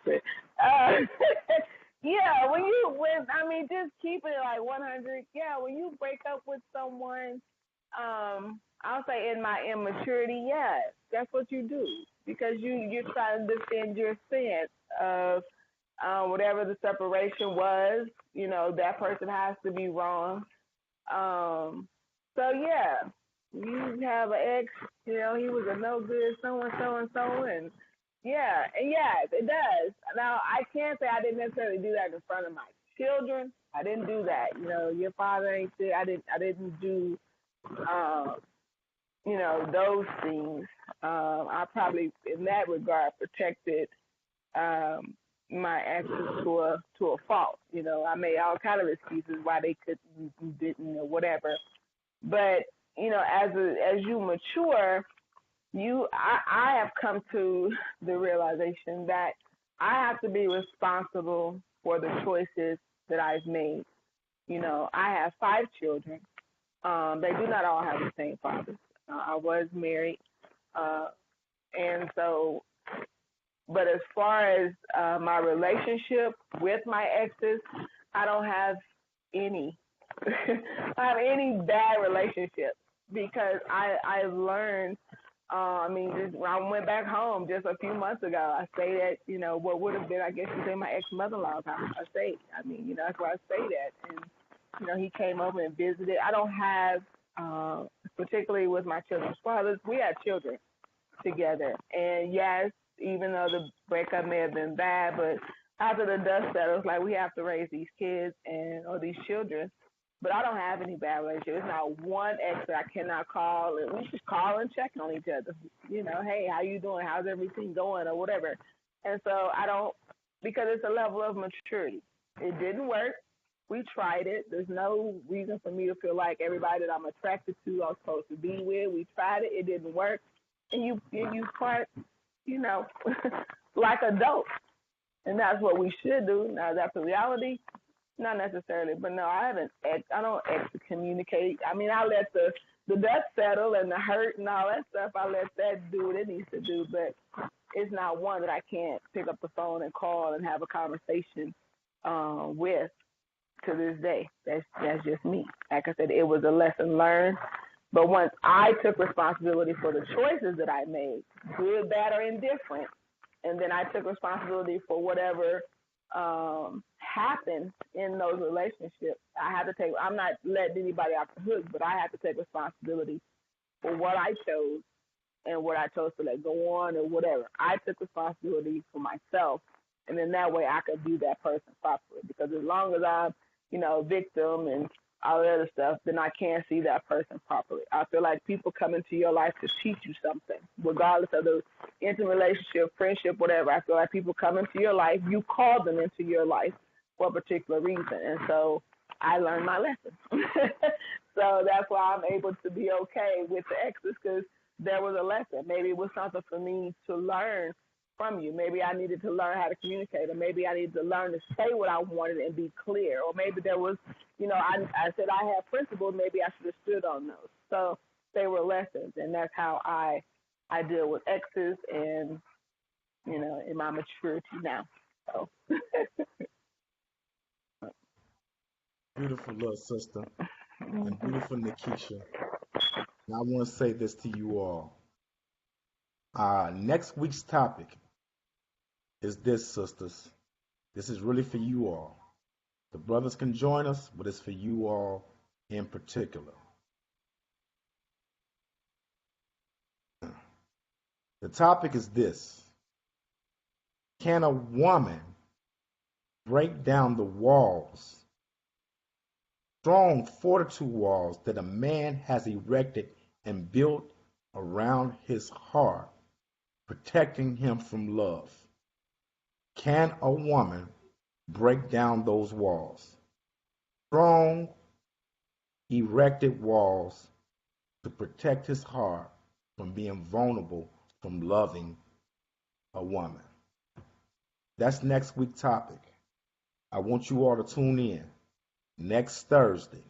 Yeah, I mean, just keeping it like 100. Yeah, when you break up with someone, I'll say in my immaturity, yes, that's what you do because you're trying to defend your stance of whatever the separation was. You know, that person has to be wrong. Um, so yeah, you have an ex. You know, he was a no good so and so and so, and yeah, and yes, it does. Now I can't say I didn't necessarily do that in front of my children. I didn't do that. You know, your father ain't there. I didn't do. Um, you know, those things. I probably, in that regard, protected um, my exes to a fault. You know, I made all kind of excuses why they couldn't, didn't, or whatever. But you know, as you mature, I have come to the realization that I have to be responsible for the choices that I've made. You know, I have 5 children. They do not all have the same father. I was married, uh, and so. But as far as my relationship with my exes, I don't have any. I have any bad relationships because I learned. I mean, just when I went back home just a few months ago, I stayed at what would have been, I guess you say, my ex mother-in-law's house. I stayed. I mean, that's where I stayed at, and he came over and visited. I don't have, particularly with my children's fathers, we had children together, and yes, even though the breakup may have been bad, but after the dust settles, like we have to raise these kids or these children. But I don't have any bad relationships. There's not one ex that I cannot call, and we just call and check on each other. Hey, how you doing? How's everything going, or whatever. And so I don't, because it's a level of maturity. It didn't work. We tried it. There's no reason for me to feel like everybody that I'm attracted to, I'm supposed to be with. We tried it. It didn't work. And you part, like adults. And that's what we should do. Now, that's the reality. Not necessarily, but no, I don't excommunicate. I mean, I let the dust settle and the hurt and all that stuff. I let that do what it needs to do, but it's not one that I can't pick up the phone and call and have a conversation with to this day. That's just me. Like I said, it was a lesson learned. But once I took responsibility for the choices that I made, good, bad, or indifferent, and then I took responsibility for whatever happened in those relationships, I'm not letting anybody off the hook, but I have to take responsibility for what I chose and what I chose to let go on or whatever. I took responsibility for myself, and then that way I could view that person properly. Because as long as I'm, victim and all the other stuff, then I can't see that person properly. I feel like people come into your life to teach you something, regardless of the intimate relationship, friendship, whatever. I feel like people come into your life, you call them into your life for a particular reason. And so I learned my lesson. So that's why I'm able to be okay with the exes, because there was a lesson. Maybe it was something for me to learn from you. Maybe I needed to learn how to communicate, or maybe I needed to learn to say what I wanted and be clear, or maybe there was, I said I have principles, maybe I should have stood on those. So they were lessons, and that's how I deal with exes and, in my maturity now. So.
Beautiful little sister and beautiful Nikisha. And I want to say this to you all. Next week's topic is this, sisters. This is really for you all. The brothers can join us, but it's for you all in particular. The topic is this: Can a woman break down the walls, strong fortitude walls that a man has erected and built around his heart, protecting him from love? Can a woman break down those walls? Strong, erected walls to protect his heart from being vulnerable, from loving a woman. That's next week's topic. I want you all to tune in. Next Thursday,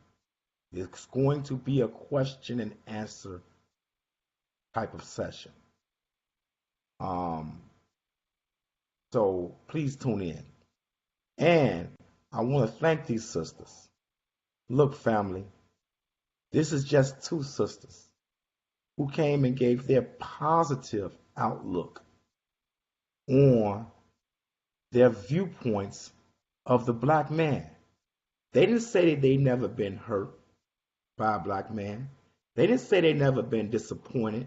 it's going to be a question and answer type of session. So please tune in. And I want to thank these sisters. Look, family, this is just two sisters who came and gave their positive outlook on their viewpoints of the black man. They didn't say that they never been hurt by a black man. They didn't say they never been disappointed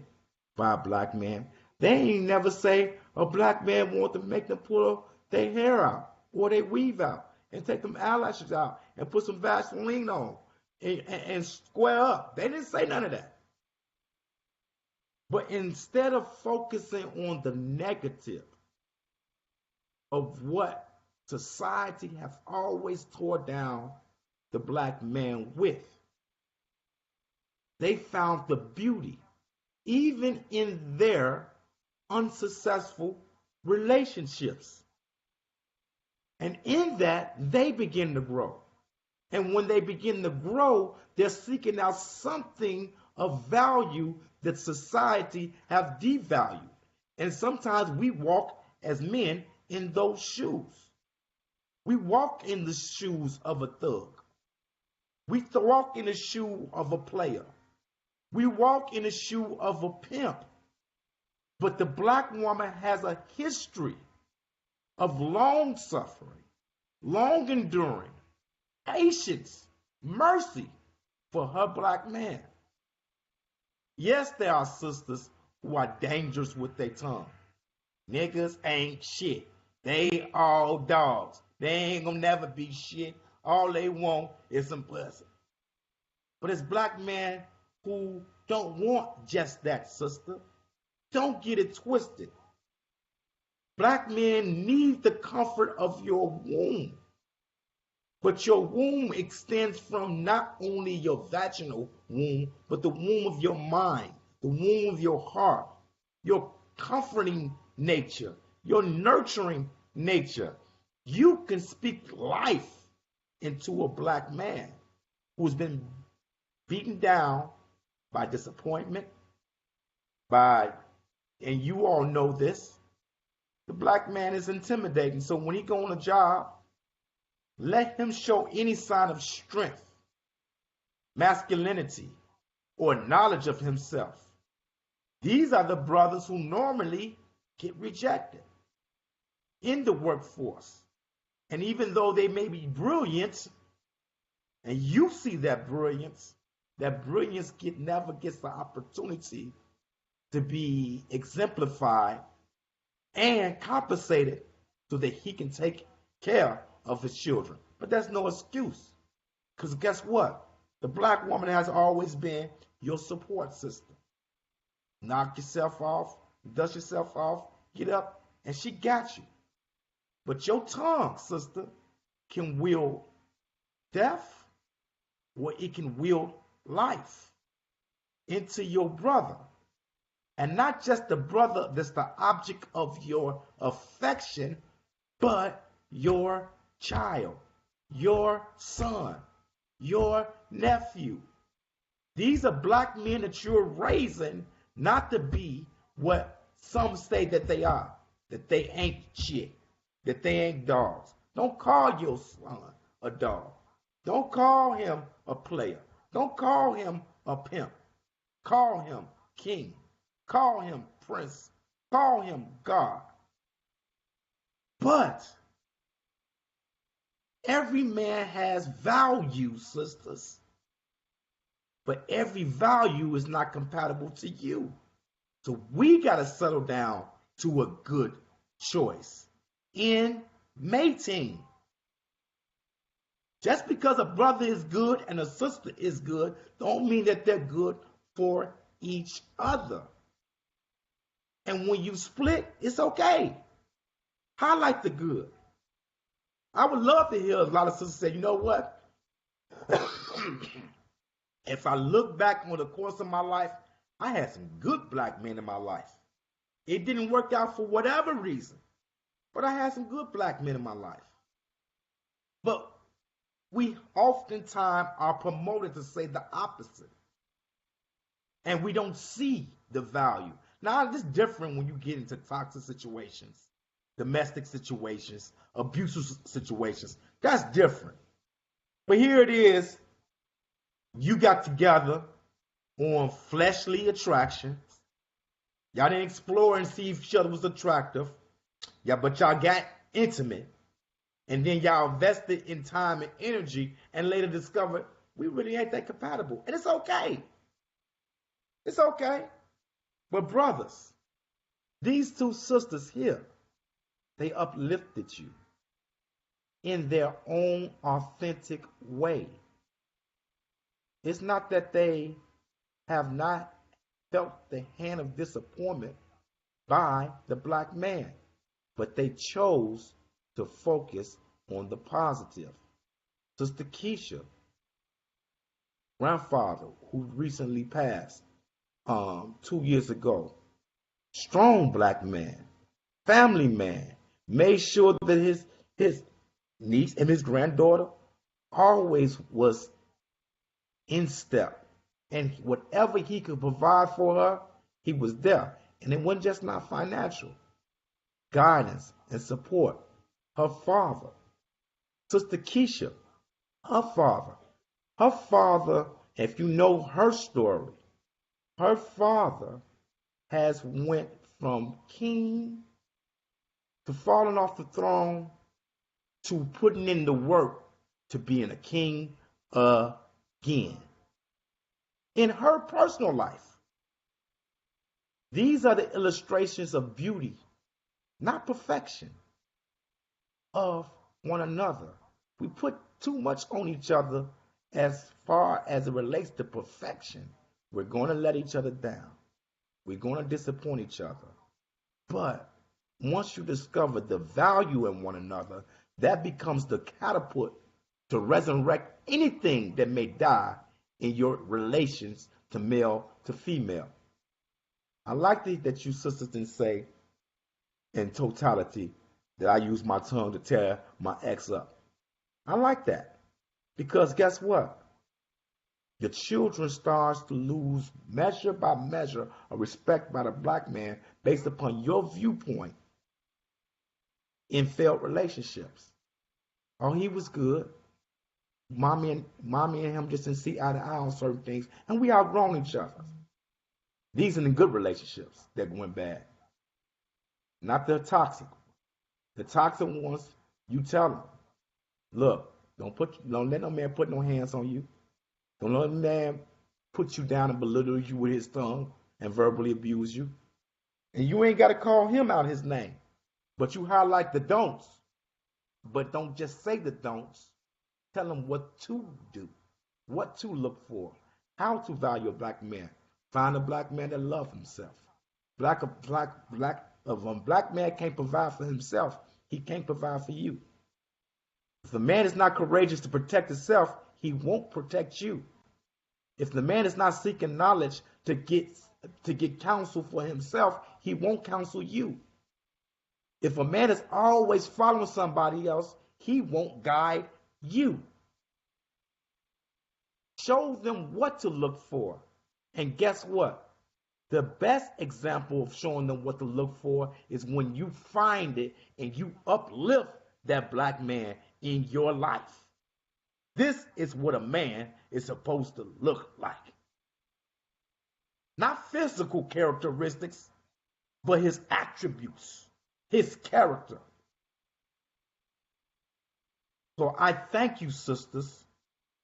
by a black man. They ain't never say a black man want to make them pull their hair out or their weave out and take them eyelashes out and put some Vaseline on and square up. They didn't say none of that. But instead of focusing on the negative of what society has always tore down the black man with, they found the beauty even in their unsuccessful relationships. And in that, they begin to grow. And when they begin to grow, they're seeking out something of value that society have devalued. And sometimes we walk as men in those shoes. We walk in the shoes of a thug. We walk in the shoe of a player. We walk in the shoe of a pimp. But the black woman has a history of long suffering, long enduring, patience, mercy for her black man. Yes, there are sisters who are dangerous with their tongue. Niggas ain't shit. They all dogs. They ain't gonna never be shit. All they want is some pussy. But it's black men who don't want just that, sister. Don't get it twisted. Black men need the comfort of your womb. But your womb extends from not only your vaginal womb, but the womb of your mind, the womb of your heart, your comforting nature, your nurturing nature. You can speak life into a black man who's been beaten down by disappointment, and you all know this, the black man is intimidating. So when he go on a job, let him show any sign of strength, masculinity, or knowledge of himself. These are the brothers who normally get rejected in the workforce. And even though they may be brilliant, and you see that brilliance never gets the opportunity to be exemplified and compensated so that he can take care of his children. But that's no excuse. Because guess what? The black woman has always been your support system. Knock yourself off, dust yourself off, get up, and she got you. But your tongue, sister, can wield death, or it can wield life into your brother. And not just the brother that's the object of your affection, but your child, your son, your nephew. These are black men that you're raising not to be what some say that they are, that they ain't shit, that they ain't dogs. Don't call your son a dog. Don't call him a player. Don't call him a pimp. Call him king. Call him prince. Call him God. But every man has value, sisters. But every value is not compatible to you. So we got to settle down to a good choice. in mating. Just because a brother is good and a sister is good, don't mean that they're good for each other. And when you split, it's okay. Highlight the good. I would love to hear a lot of sisters say, you know what? If I look back on the course of my life, I had some good black men in my life. It didn't work out for whatever reason, but I had some good black men in my life. But we oftentimes are promoted to say the opposite. And we don't see the value. Now, it's different when you get into toxic situations, domestic situations, abusive situations. That's different. But here it is. You got together on fleshly attractions. Y'all didn't explore and see if each other was attractive. Yeah, but y'all got intimate. And then y'all invested in time and energy and later discovered we really ain't that compatible. And it's okay. It's okay. But brothers, these two sisters here, they uplifted you in their own authentic way. It's not that they have not felt the hand of disappointment by the black man, but they chose to focus on the positive. Sister Keisha, grandfather who recently passed 2 years ago, strong black man, family man, made sure that his niece and his granddaughter always was in step. And whatever he could provide for her, he was there. And it wasn't just not financial. Guidance and support. Her father, Sister Keisha, her father, if you know her story, her father has went from king to falling off the throne to putting in the work to being a king again. In her personal life, these are the illustrations of beauty, not perfection, of one another. We put too much on each other as far as it relates to perfection. We're going to let each other down. We're going to disappoint each other. But once you discover the value in one another, that becomes the catapult to resurrect anything that may die in your relations to male to female. I like that you sisters didn't say in totality that I use my tongue to tear my ex up. I like that because guess what? Your children starts to lose measure by measure of respect by the black man based upon your viewpoint in failed relationships. Oh, he was good. Mommy and him just didn't see eye to eye on certain things, and we outgrown each other. These are the good relationships that went bad, not the toxic. The toxic ones, you tell them, look, don't let no man put no hands on you. Don't let no man put you down and belittle you with his tongue and verbally abuse you. And you ain't got to call him out his name, but you highlight the don'ts. But don't just say the don'ts. Tell them what to do, what to look for, how to value a black man. Find a black man that loves himself. If a black man can't provide for himself, he can't provide for you. If a man is not courageous to protect himself, he won't protect you. If the man is not seeking knowledge to get counsel for himself, he won't counsel you. If a man is always following somebody else, he won't guide you. Show them what to look for. And guess what? The best example of showing them what to look for is when you find it and you uplift that black man in your life. This is what a man is supposed to look like. Not physical characteristics, but his attributes, his character. So I thank you, sisters,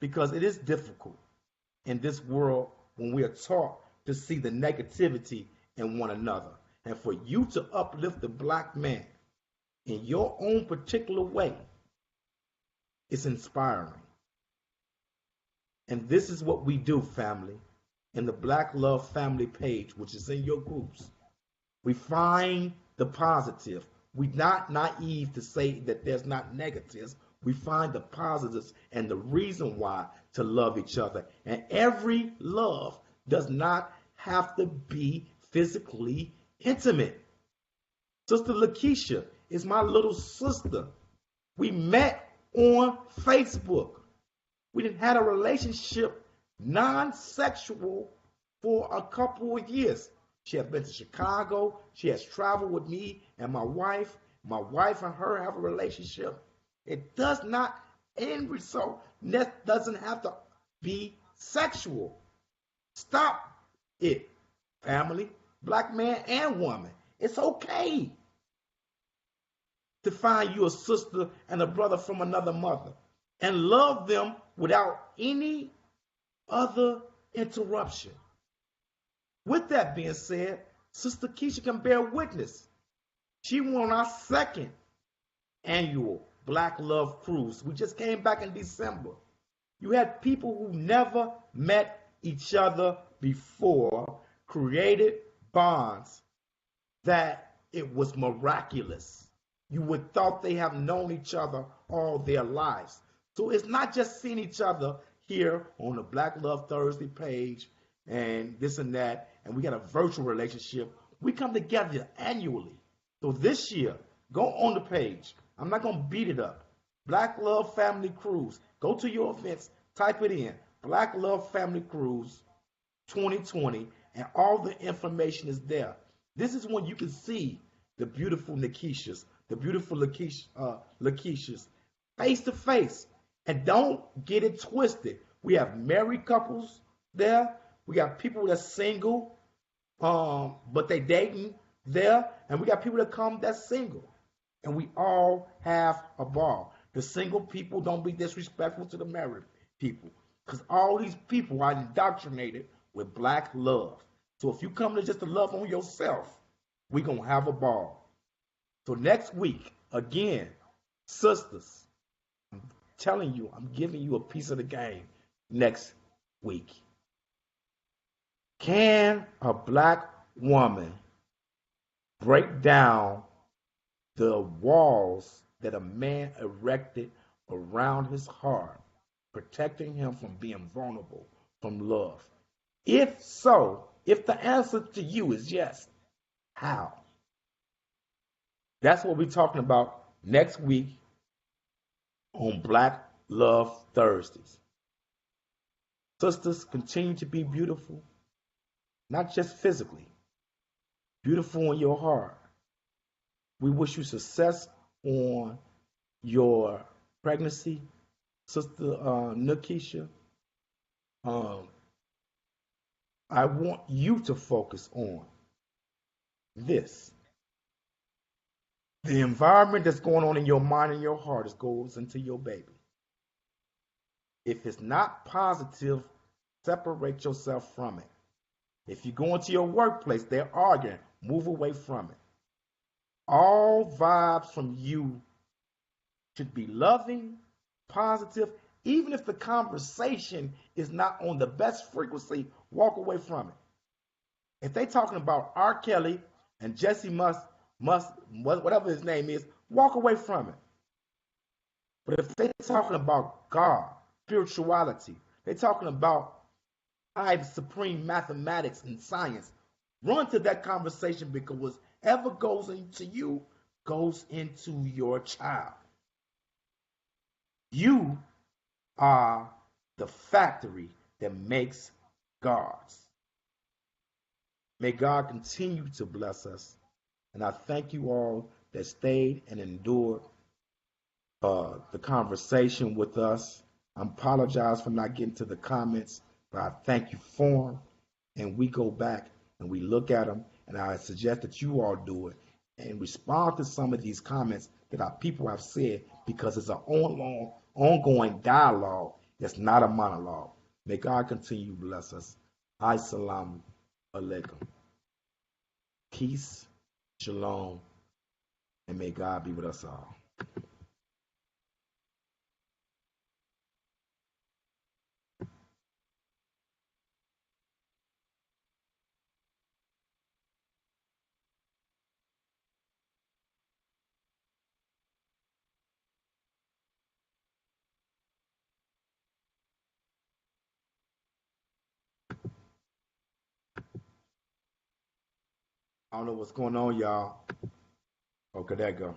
because it is difficult in this world when we are taught to see the negativity in one another. And for you to uplift the black man in your own particular way, it's inspiring. And this is what we do, family. In the Black Love Family page, which is in your groups, we find the positive. We're not naive to say that there's not negatives. We find the positives and the reason why to love each other. And every love does not have to be physically intimate. Sister Lakeisha is my little sister. We met on Facebook. We done had a relationship, non-sexual, for a couple of years. She has been to Chicago. She has traveled with me and my wife. My wife and her have a relationship. It does not end result. That doesn't have to be sexual. Stop it, family, black man and woman. It's okay to find you a sister and a brother from another mother and love them without any other interruption. With that being said, Sister Keisha can bear witness. She went on our second annual Black Love Cruise. We just came back in December. You had people who never met each other before, created bonds that it was miraculous. You would thought they have known each other all their lives. So it's not just seeing each other here on the Black Love Thursday page and this and that, and we got a virtual relationship. We come together annually. So this year, go on the page. I'm not going to beat it up. Black Love Family Cruise. Go to your events, type it in. Black Love Family Cruise 2020, and all the information is there. This is when you can see the beautiful Lakeishas, the beautiful Lakeishas, face to face. And don't get it twisted. We have married couples there. We got people that's single, but they dating there. And we got people that come that's single. And we all have a ball. The single people, don't be disrespectful to the married people. Because all these people are indoctrinated with black love. So if you come to just to love on yourself, we're going to have a ball. So next week, again, sisters, I'm telling you, I'm giving you a piece of the game next week. Can a black woman break down the walls that a man erected around his heart, protecting him from being vulnerable from love? If so, if the answer to you is yes, how? That's what we're talking about next week on Black Love Thursdays. Sisters, continue to be beautiful, not just physically, beautiful in your heart. We wish you success on your pregnancy, Sister Nakisha. I want you to focus on this. The environment that's going on in your mind and your heart goes into your baby. If it's not positive, separate yourself from it. If you go into your workplace, they're arguing, move away from it. All vibes from you should be loving, positive. Even if the conversation is not on the best frequency, walk away from it. If they're talking about R. Kelly and Jesse must whatever his name is, walk away from it. But if they're talking about God, spirituality, they're talking about high supreme mathematics and science, run to that conversation, because whatever goes into you goes into your child. You are the factory that makes gods. May God continue to bless us. And I thank you all that stayed and endured the conversation with us. I apologize for not getting to the comments, but I thank you for them. And we go back and we look at them, and I suggest that you all do it and respond to some of these comments that our people have said, because it's an ongoing dialogue. It's not a monologue. May God continue to bless us. Assalamu alaikum. Peace. Shalom And may God be with us all. I don't know what's going on, y'all. Okay, there you go.